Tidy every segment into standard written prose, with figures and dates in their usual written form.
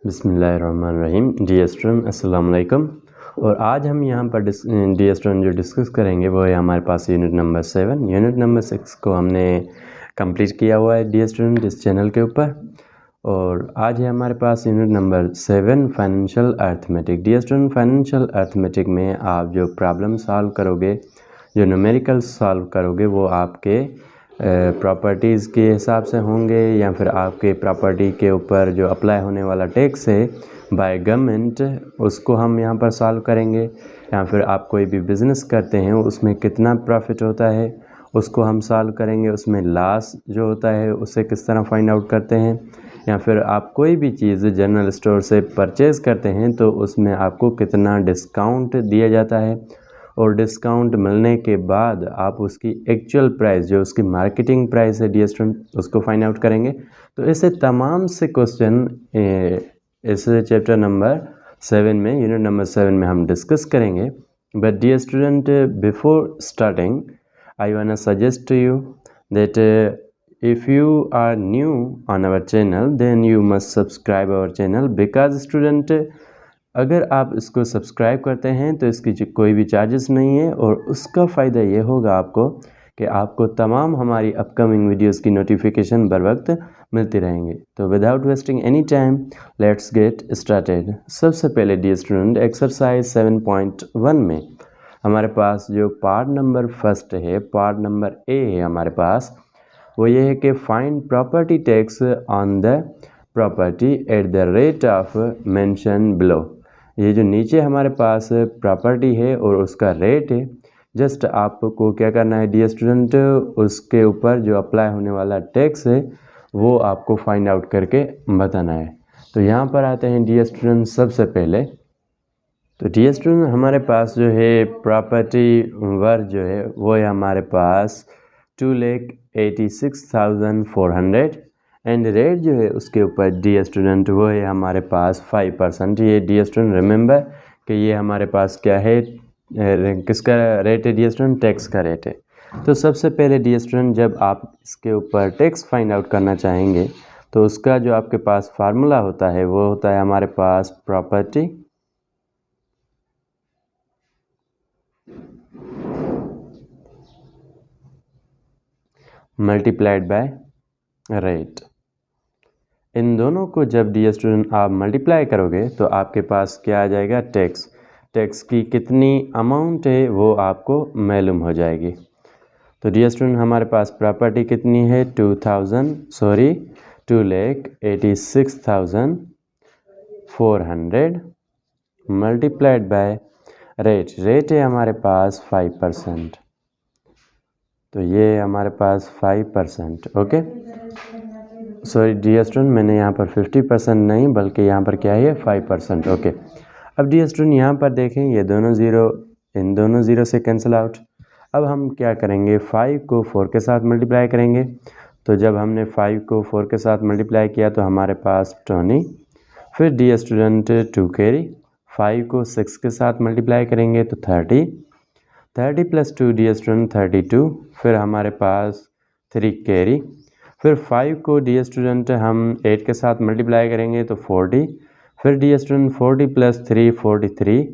बिस्मिल्लाहिर्रहमानिर्रहीम। Dear student अस्सलाम वालेकुम। और आज हम यहाँ पर डियर स्टूडेंट जो डिस्कस करेंगे वो है हमारे पास यूनिट नंबर 7। यूनिट नंबर 6 को हमने कंप्लीट किया हुआ है डियर स्टूडेंट इस चैनल के ऊपर। और आज है हमारे पास unit number 7 financial arithmetic. Dear student financial arithmetic में आप जो प्रॉब्लम सॉल्व करोगे, जो न्यूमेरिकल सॉल्व करोगे, वो आपके प्रॉपर्टीज़ के हिसाब से होंगे या फिर आपके प्रॉपर्टी के ऊपर जो अप्लाई होने वाला टैक्स है बाय गवर्नमेंट उसको हम यहाँ पर सॉल्व करेंगे। या फिर आप कोई भी बिज़नेस करते हैं उसमें कितना प्रॉफिट होता है उसको हम सॉल्व करेंगे। उसमें लॉस जो होता है उसे किस तरह फाइंड आउट करते हैं। या फिर आप कोई भी चीज़ जनरल स्टोर से परचेज़ करते हैं तो उसमें आपको कितना डिस्काउंट दिया जाता है और डिस्काउंट मिलने के बाद आप उसकी एक्चुअल प्राइस जो उसकी मार्केटिंग प्राइस है डियर स्टूडेंट उसको फाइंड आउट करेंगे। तो ऐसे तमाम से क्वेश्चन इस चैप्टर नंबर 7 में, यूनिट नंबर 7 में हम डिस्कस करेंगे। But dear student before starting I want suggest to you that if you are new on our channel then you must subscribe our channel because student अगर आप इसको subscribe करते हैं तो इसकी कोई भी चार्जेस नहीं है और उसका फ़ायदा ये होगा आपको कि आपको तमाम हमारी अपकमिंग वीडियोस की नोटिफिकेशन बर वक्त मिलती रहेंगे। तो without wasting any time let's get started. सबसे पहले डियर स्टूडेंट एक्सरसाइज 7.1 में हमारे पास जो पार्ट नंबर फर्स्ट है, पार्ट नंबर ए है हमारे पास, वो ये है कि find property tax on the property at the rate of mention below. ये जो नीचे हमारे पास प्रॉपर्टी है और उसका रेट है, जस्ट आपको क्या करना है डियर स्टूडेंट, उसके ऊपर जो अप्लाई होने वाला टैक्स है वो आपको फाइंड आउट करके बताना है। तो यहाँ पर आते हैं डियर स्टूडेंट सबसे पहले। तो डियर स्टूडेंट हमारे पास जो है प्रॉपर्टी वर्थ जो है वो है हमारे पास 2,86,400 एंड रेट जो है उसके ऊपर डियर स्टूडेंट वो है हमारे पास 5%। ये डियर स्टूडेंट रिमेंबर कि ये हमारे पास क्या है, किसका रेट है डियर स्टूडेंट, टैक्स का रेट है। तो सबसे पहले डियर स्टूडेंट जब आप इसके ऊपर टैक्स फाइंड आउट करना चाहेंगे तो उसका जो आपके पास फार्मूला होता है वो होता है हमारे पास प्रॉपर्टी मल्टीप्लाइड बाय रेट। इन दोनों को जब डियर स्टूडेंट आप मल्टीप्लाई करोगे तो आपके पास क्या आ जाएगा, टैक्स। टैक्स की कितनी अमाउंट है वो आपको मालूम हो जाएगी। तो डियर स्टूडेंट हमारे पास प्रॉपर्टी कितनी है 2,86,400 मल्टीप्लाइड बाय रेट। रेट है हमारे पास 5%। तो ये हमारे पास 5%। ओके, सॉरी डियर स्टूडेंट मैंने यहाँ पर 50% नहीं बल्कि यहाँ पर क्या है 5%। ओके, अब डियर स्टूडेंट यहाँ पर देखें ये दोनों ज़ीरो इन दोनों ज़ीरो से कैंसिल आउट। अब हम क्या करेंगे, 5 को 4 के साथ मल्टीप्लाई करेंगे। तो जब हमने 5 को 4 के साथ मल्टीप्लाई किया तो हमारे पास 20। फिर डियर स्टूडेंट 2 कैरी, 5 को 6 के साथ मल्टीप्लाई करेंगे तो 30 प्लस 2 डियर स्टूडेंट 32। फिर हमारे पास 3 कैरी, फिर 5 को डियर स्टूडेंट हम 8 के साथ मल्टीप्लाई करेंगे तो 40। फिर डियर स्टूडेंट 40 प्लस 3 43।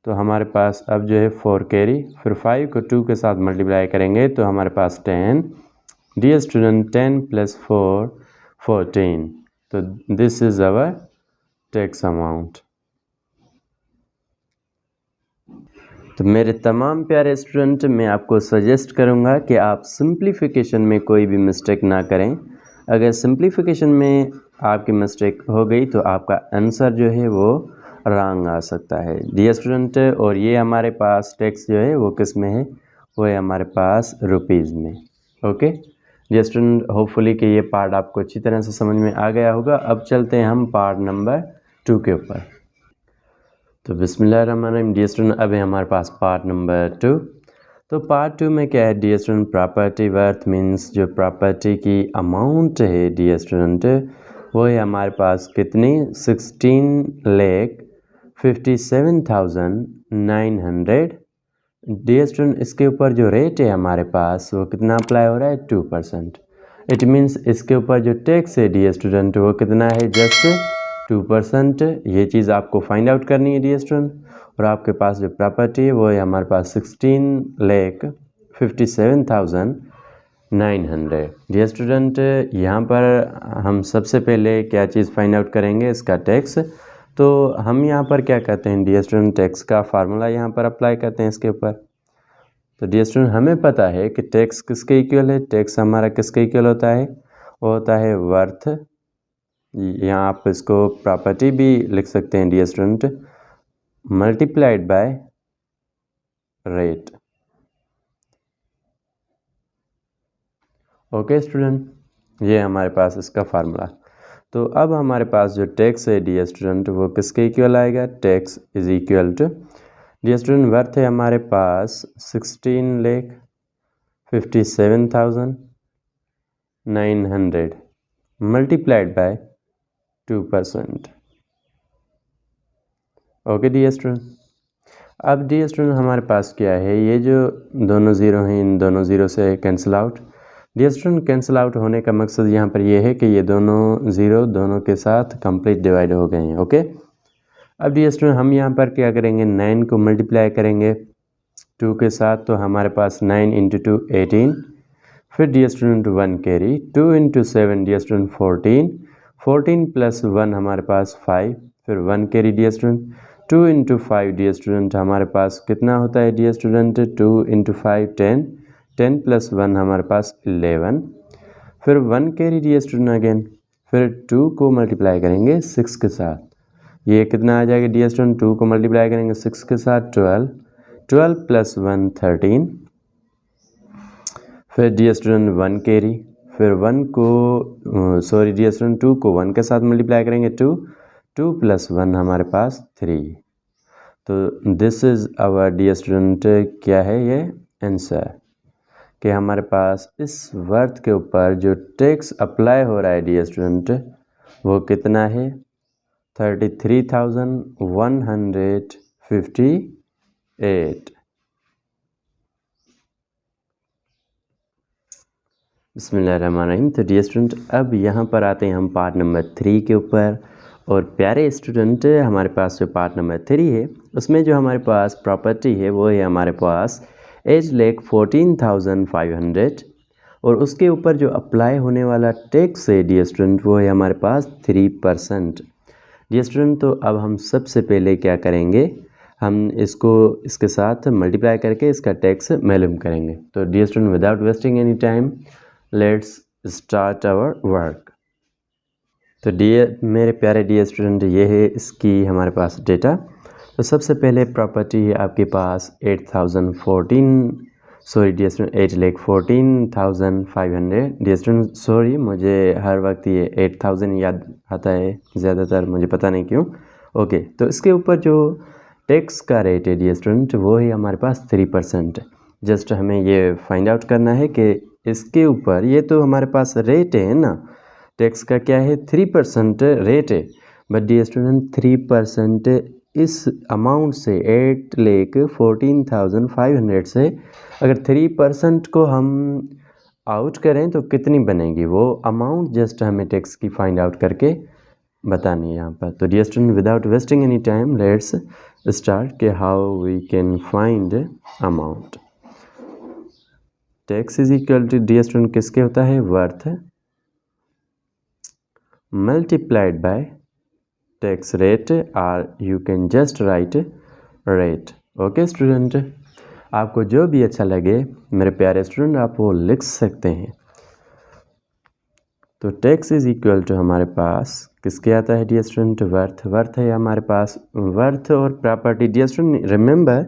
तो हमारे पास अब जो है 4 कैरी, फिर 5 को 2 के साथ मल्टीप्लाई करेंगे तो हमारे पास 10। Dear student 10 plus 4 14। तो this is our tax amount. तो मेरे तमाम प्यारे स्टूडेंट मैं आपको सजेस्ट करूंगा कि आप सिंप्लीफिकेशन में कोई भी मिस्टेक ना करें। अगर सिंप्लीफिकेशन में आपकी मिस्टेक हो गई तो आपका आंसर जो है वो रॉन्ग आ सकता है डियर स्टूडेंट। और ये हमारे पास टैक्स जो है वो किस में है, वो है हमारे पास रुपीज़ में। ओके डियर स्टूडेंट, होपफुली कि ये पार्ट आपको अच्छी तरह से समझ में आ गया होगा। अब चलते हैं हम पार्ट नंबर 2 के ऊपर। तो बिस्मिल्लाहिर्रहमानिर्रहीम डियर स्टूडेंट, अब है हमारे पास पार्ट नंबर 2। तो पार्ट 2 में क्या है dear student, property worth means जो प्रॉपर्टी की अमाउंट है डियर स्टूडेंट वो है हमारे पास कितनी 16,57,900। डियर स्टूडेंट इसके ऊपर जो रेट है हमारे पास वो कितना अप्लाई हो रहा है 2%। इट मीन्स इसके ऊपर जो टैक्स है डियर स्टूडेंट वो कितना है जस्ट 2%। ये चीज़ आपको फाइंड आउट करनी है डियर स्टूडेंट। और आपके पास जो प्रॉपर्टी है वो है हमारे पास 16,57,900। डियर स्टूडेंट, यहाँ पर हम सबसे पहले क्या चीज़ फाइंड आउट करेंगे, इसका टैक्स। तो हम यहाँ पर क्या करते हैं डियर स्टूडेंट, टैक्स का फार्मूला यहाँ पर अप्लाई करते हैं इसके ऊपर। तो डियर स्टूडेंट, हमें पता है कि टैक्स किसके इक्वल है, टैक्स हमारा किसके इक्वल होता है, वो होता है वर्थ। यहाँ आप इसको प्रॉपर्टी भी लिख सकते हैं dear student, multiplied by rate. Okay student, ये हमारे पास इसका फार्मूला। तो अब हमारे पास जो टैक्स है डियर स्टूडेंट वो किसके इक्वल आएगा, tax is equal to dear student worth है हमारे पास 16,57,900 multiplied by 2%। Okay dear student, अब डियर स्टूडेंट हमारे पास क्या है, ये जो दोनों ज़ीरो हैं इन दोनों ज़ीरो से cancel out. Dear student, cancel out होने का मकसद यहाँ पर ये है कि ये दोनों ज़ीरो दोनों के साथ कंप्लीट डिवाइड हो गए हैं। ओके, अब डियर स्टूडेंट हम यहाँ पर क्या करेंगे, 9 को मल्टीप्लाई करेंगे 2 के साथ, तो हमारे पास 9 × 2 18। फिर dear student 1 carry, 2 × 7 dear student 14, 14 + 1 हमारे पास 5, फिर 1 carry dear student, 2 × 5 dear student हमारे पास कितना होता है डियर स्टूडेंट, 2 × 5 10, 10 + 1 हमारे पास 11, फिर 1 कैरी डियर स्टूडेंट अगेन, फिर 2 को मल्टीप्लाई करेंगे 6 के साथ, ये कितना आ जाएगा डियर स्टूडेंट, 2 को मल्टीप्लाई करेंगे 6 के साथ 12, 12 + 1 13, फिर डियर स्टूडेंट 1 कैरी, फिर 1 को सॉरी डियर स्टूडेंट 2 को 1 के साथ मल्टीप्लाई करेंगे 2, 2 + 1 हमारे पास 3। तो this is our dear student क्या है ये आंसर, कि हमारे पास इस वर्थ के ऊपर जो टैक्स अप्लाई हो रहा है डियर स्टूडेंट वो कितना है, 33,158। बिस्मिल्लाहिर्रहमानिर्रहीम। तो डियर स्टूडेंट, अब यहाँ पर आते हैं हम पार्ट नंबर 3 के ऊपर। और प्यारे स्टूडेंट, हमारे पास जो पार्ट नंबर 3 है उसमें जो हमारे पास प्रॉपर्टी है वो है हमारे पास 8,14,500। और उसके ऊपर जो अप्लाई होने वाला टैक्स है डियर स्टूडेंट वो है हमारे पास 3%। डियर स्टूडेंट, तो अब हम सबसे पहले क्या करेंगे, हम इसको इसके साथ मल्टीप्लाई करके इसका टैक्स मालूम करेंगे। तो dear student, without wasting any time let's start our work. तो डियर मेरे प्यारे डियर स्टूडेंट, ये है इसकी हमारे पास डेटा। तो सबसे पहले प्रॉपर्टी है आपके पास 8,14,500। डियर स्टूडेंट सॉरी, मुझे हर वक्त ये 8,000 याद आता है ज़्यादातर, मुझे पता नहीं क्यों। ओके, तो इसके ऊपर जो टैक्स का रेट है डियर स्टूडेंट वो है हमारे पास 3%। जस्ट हमें ये फाइंड आउट करना है कि इसके ऊपर, ये तो हमारे पास रेट है ना, टैक्स का क्या है 3% रेट है। बट डियर स्टूडेंट 3% इस अमाउंट से 8,14,500 से अगर 3% को हम आउट करें तो कितनी बनेगी, वो अमाउंट जस्ट हमें टैक्स की फाइंड आउट करके बतानी है यहाँ पर। तो dear student, without wasting any time let's start के how we can find amount. Tax is equal to dear student किसके होता है, worth multiplied by tax rate, और you can just write rate. Okay student, आपको जो भी अच्छा लगे मेरे प्यारे स्टूडेंट आप वो लिख सकते हैं। तो टैक्स इज इक्वल टू हमारे पास किसके आता है डियर स्टूडेंट, वर्थ। वर्थ है हमारे पास वर्थ और प्रॉपर्टी। डियर स्टूडेंट रिमेंबर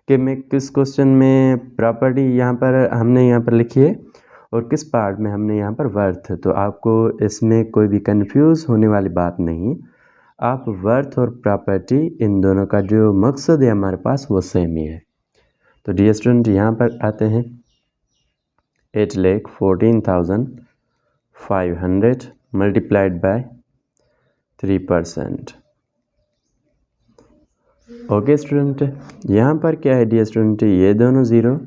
कि मैं किस क्वेश्चन में प्रॉपर्टी यहाँ पर हमने यहाँ पर लिखी है और किस पार्ट में हमने यहाँ पर वर्थ। तो आपको इसमें कोई भी कंफ्यूज होने वाली बात नहीं, आप वर्थ और प्रॉपर्टी इन दोनों का जो मकसद है हमारे पास वो सेम ही है। तो डियर स्टूडेंट यहाँ पर आते हैं 8,14,500 मल्टीप्लाइड बाय 3%। ओके स्टूडेंट, यहाँ पर क्या है डियर स्टूडेंट, ये दोनों ज़ीरो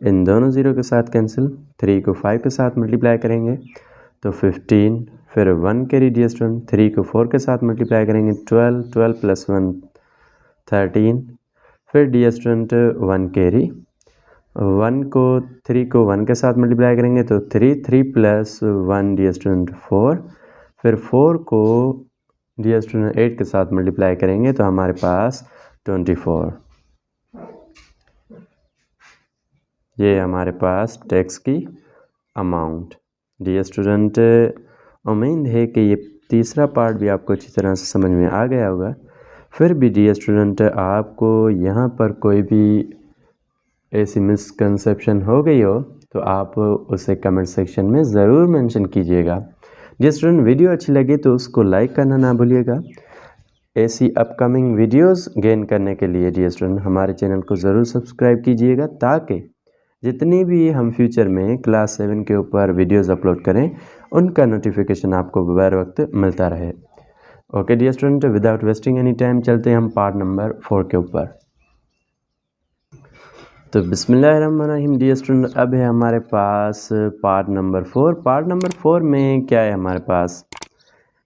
इन दोनों ज़ीरो के साथ कैंसिल, 3 को 5 के साथ मल्टीप्लाई करेंगे तो 15, फिर 1 कैरी डियर स्टूडेंट, 3 को 4 के साथ मल्टीप्लाई करेंगे 12, 12 प्लस 1 13। फिर डियर स्टूडेंट 1 कैरी, 1 को 3 को 1 के साथ मल्टीप्लाई करेंगे तो 3, 3 प्लस 1 डियर स्टूडेंट 4। फिर 4 को डियर स्टूडेंट 8 के साथ मल्टीप्लाई करेंगे तो हमारे पास 24। ये हमारे पास टैक्स की अमाउंट। डियर स्टूडेंट, उम्मीद है कि ये तीसरा पार्ट भी आपको अच्छी तरह से समझ में आ गया होगा। फिर भी डियर स्टूडेंट, आपको यहाँ पर कोई भी ऐसी मिसकंसेप्शन हो गई हो तो आप उसे कमेंट सेक्शन में ज़रूर मेंशन कीजिएगा। डियर स्टूडेंट, वीडियो अच्छी लगी तो उसको लाइक करना ना भूलिएगा। ऐसी अपकमिंग वीडियोस गेन करने के लिए डियर स्टूडेंट हमारे चैनल को ज़रूर सब्सक्राइब कीजिएगा, ताकि जितनी भी हम फ्यूचर में क्लास 7 के ऊपर वीडियोस अपलोड करें उनका नोटिफिकेशन आपको बर वक्त मिलता रहे। Okay dear student, without wasting any time चलते हैं हम पार्ट नंबर 4 के ऊपर। तो बिस्मिल्लाहिर्रहमानिर्रहीम डियर स्टूडेंट, अब है हमारे पास पार्ट नंबर 4। पार्ट नंबर 4 में क्या है हमारे पास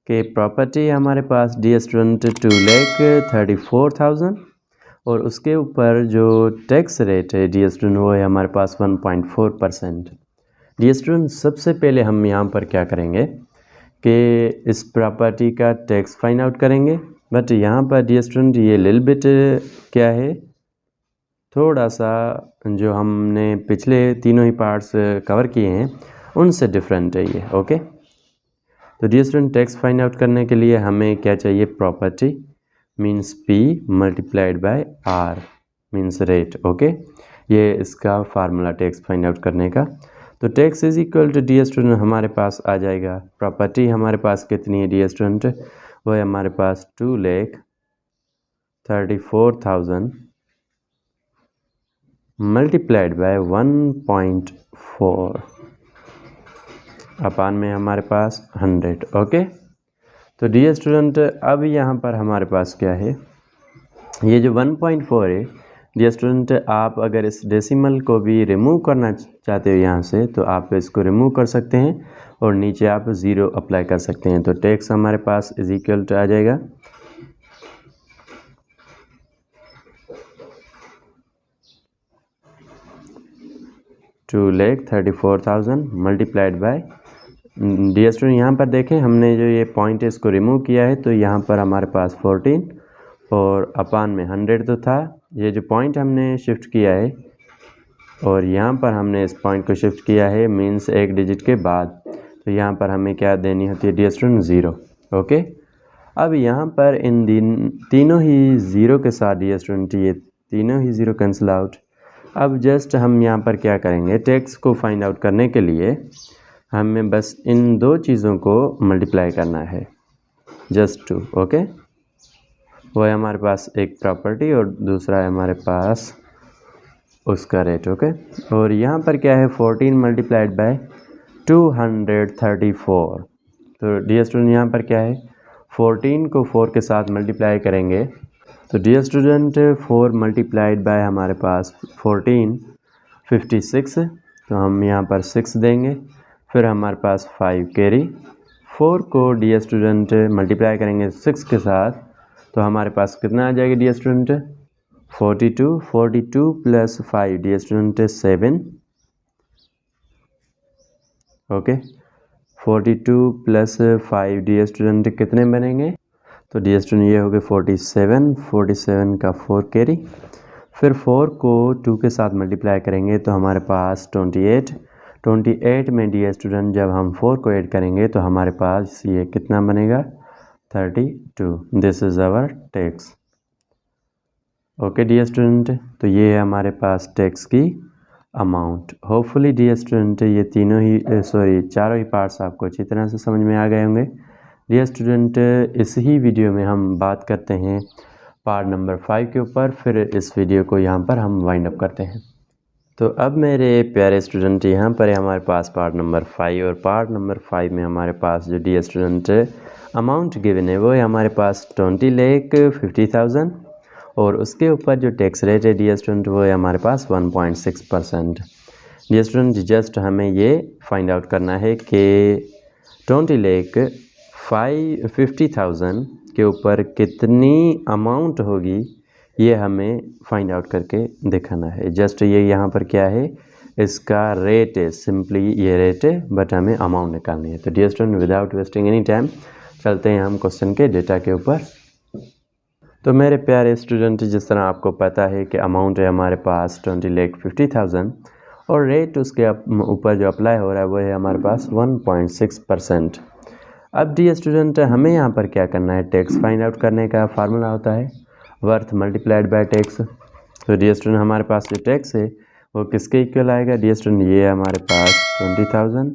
कि प्रॉपर्टी हमारे पास डियर स्टूडेंट 2,34,000 और उसके ऊपर जो टैक्स रेट है डियर स्टूडेंट वो है हमारे पास 1.4%। डियर स्टूडेंट, सबसे पहले हम यहाँ पर क्या करेंगे कि इस प्रॉपर्टी का टैक्स फाइंड आउट करेंगे। बट यहाँ पर डियर स्टूडेंट ये लिल बिट क्या है, थोड़ा सा जो हमने पिछले तीनों ही पार्ट्स कवर किए हैं उनसे डिफरेंट है ये। ओके, तो dear student, tax find out करने के लिए हमें क्या चाहिए, property means P multiplied by R means rate. Okay, ये इसका फार्मूला टैक्स फाइंड आउट करने का। तो tax is equal to dear student हमारे पास आ जाएगा, प्रॉपर्टी हमारे पास कितनी है डियर स्टूडेंट, वो है हमारे पास 2,34,000 मल्टीप्लाइड बाय 1.4 अपान में हमारे पास 100। ओके, तो डियर स्टूडेंट अब यहाँ पर हमारे पास क्या है, ये जो 1.4 है डियर स्टूडेंट, आप अगर इस डेसिमल को भी रिमूव करना चाहते हो यहाँ से तो आप इसको रिमूव कर सकते हैं और नीचे आप 0 अप्लाई कर सकते हैं। तो टैक्स हमारे पास इज इक्वल टू आ जाएगा 2,34,000 मल्टीप्लाइड बाय, डियर स्टूडेंट यहाँ पर देखें हमने जो ये पॉइंट है इसको रिमूव किया है तो यहाँ पर हमारे पास 14 और अपान में 100 तो था। ये जो पॉइंट हमने शिफ्ट किया है और यहाँ पर हमने इस पॉइंट को शिफ्ट किया है मीन्स एक डिजिट के बाद, तो यहाँ पर हमें क्या देनी होती है डियर स्टूडेंट 0। ओके, अब यहाँ पर इन तीनों ही 0 के साथ डियर स्टूडेंट ये तीनों ही 0 कैंसिल आउट। अब जस्ट हम यहाँ पर क्या करेंगे, टैक्स को फाइंड आउट करने के लिए हमें बस इन दो चीज़ों को मल्टीप्लाई करना है, जस्ट 2। ओके, वो है हमारे पास एक प्रॉपर्टी और दूसरा है हमारे पास उसका रेट। ओके, और यहाँ पर क्या है 14 मल्टीप्लाइड बाय 234। तो डियर स्टूडेंट यहाँ पर क्या है, 14 को 4 के साथ मल्टीप्लाई करेंगे तो डियर स्टूडेंट 4 मल्टीप्लाइड बाय हमारे पास 14 56, तो हम यहाँ पर 6 देंगे। फिर हमारे पास 5 कैरी, 4 को डियर स्टूडेंट मल्टीप्लाई करेंगे 6 के साथ तो हमारे पास कितना आ जाएगा dear student 42, 42 plus 5 dear student 7। Okay, 42 plus 5 dear student कितने बनेंगे, तो डियर स्टूडेंट ये हो गए 47, 47 का 4 कैरी, फिर 4 को 2 के साथ मल्टीप्लाई करेंगे तो हमारे पास 28, 28 में डियर स्टूडेंट जब हम 4 को ऐड करेंगे तो हमारे पास ये कितना बनेगा 32। This is our tax. Okay dear student, तो ये है हमारे पास टैक्स की अमाउंट। होपफुली डियर स्टूडेंट ये चारों ही पार्ट्स आपको अच्छी तरह से समझ में आ गए होंगे। डियर स्टूडेंट, इस ही वीडियो में हम बात करते हैं पार्ट नंबर 5 के ऊपर, फिर इस वीडियो को यहाँ पर हम वाइंड अप करते हैं। तो अब मेरे प्यारे स्टूडेंट यहाँ पर है हमारे पास पार्ट नंबर 5 और पार्ट नंबर 5 में हमारे पास जो डियर स्टूडेंट अमाउंट गिवन है वो है हमारे पास 20,50,000 और उसके ऊपर जो टैक्स रेट है डियर स्टूडेंट वो है हमारे पास 1.6%। डियर स्टूडेंट, जस्ट हमें ये फाइंड आउट करना है कि 20 लाख 50,000 के ऊपर कितनी अमाउंट होगी ये हमें फाइंड आउट करके दिखाना है। जस्ट ये यहाँ पर क्या है, इसका रेट है, सिंपली ये रेट है, बट हमें अमाउंट निकालनी है। तो dear student, without wasting any time चलते हैं हम क्वेश्चन के डेटा के ऊपर। तो मेरे प्यारे स्टूडेंट, जिस तरह आपको पता है कि अमाउंट है हमारे पास 20,50,000 और रेट उसके ऊपर जो अप्लाई हो रहा है वो है हमारे पास 1.6%। अब डियर स्टूडेंट, हमें यहाँ पर क्या करना है, टैक्स फाइंड आउट करने का फार्मूला होता है वर्थ मल्टीप्लाइड बाय टैक्स। तो डियर स्टूडेंट, हमारे पास जो टैक्स है वो किसके इक्वल आएगा डियर स्टूडेंट, ये है हमारे पास 20,50,000।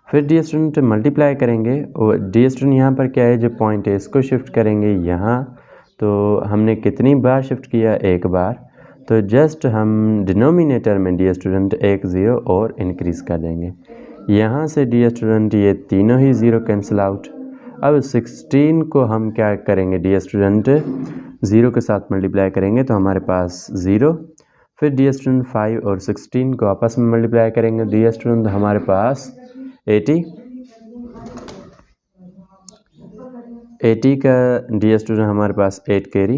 फिर डियर स्टूडेंट मल्टीप्लाई करेंगे और डियर स्टूडेंट यहाँ पर क्या है, जो पॉइंट है इसको शिफ्ट करेंगे यहाँ। तो हमने कितनी बार शिफ्ट किया, एक बार। तो जस्ट हम डिनोमिनेटर में डियर स्टूडेंट एक ज़ीरो और इंक्रीज़ कर देंगे। यहाँ से डियर स्टूडेंट ये तीनों ही ज़ीरो कैंसिल आउट। अब 16 को हम क्या करेंगे डियर स्टूडेंट, ज़ीरो के साथ मल्टीप्लाई करेंगे तो हमारे पास ज़ीरो। फिर डियर स्टूडेंट 5 और 16 को आपस में मल्टीप्लाई करेंगे डियर स्टूडेंट, हमारे पास 80 का डियर स्टूडेंट हमारे पास 8 कैरी।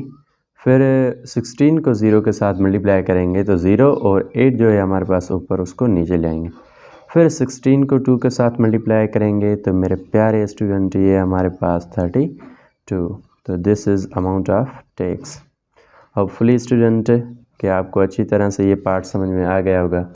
फिर 16 को ज़ीरो के साथ मल्टीप्लाई करेंगे तो ज़ीरो और 8 जो है हमारे पास ऊपर, उसको नीचे ले आएंगे। फिर 16 को 2 के साथ मल्टीप्लाई करेंगे तो मेरे प्यारे स्टूडेंट ये हमारे पास 32। तो this is amount of tax. Hopefully student कि आपको अच्छी तरह से ये पार्ट समझ में आ गया होगा।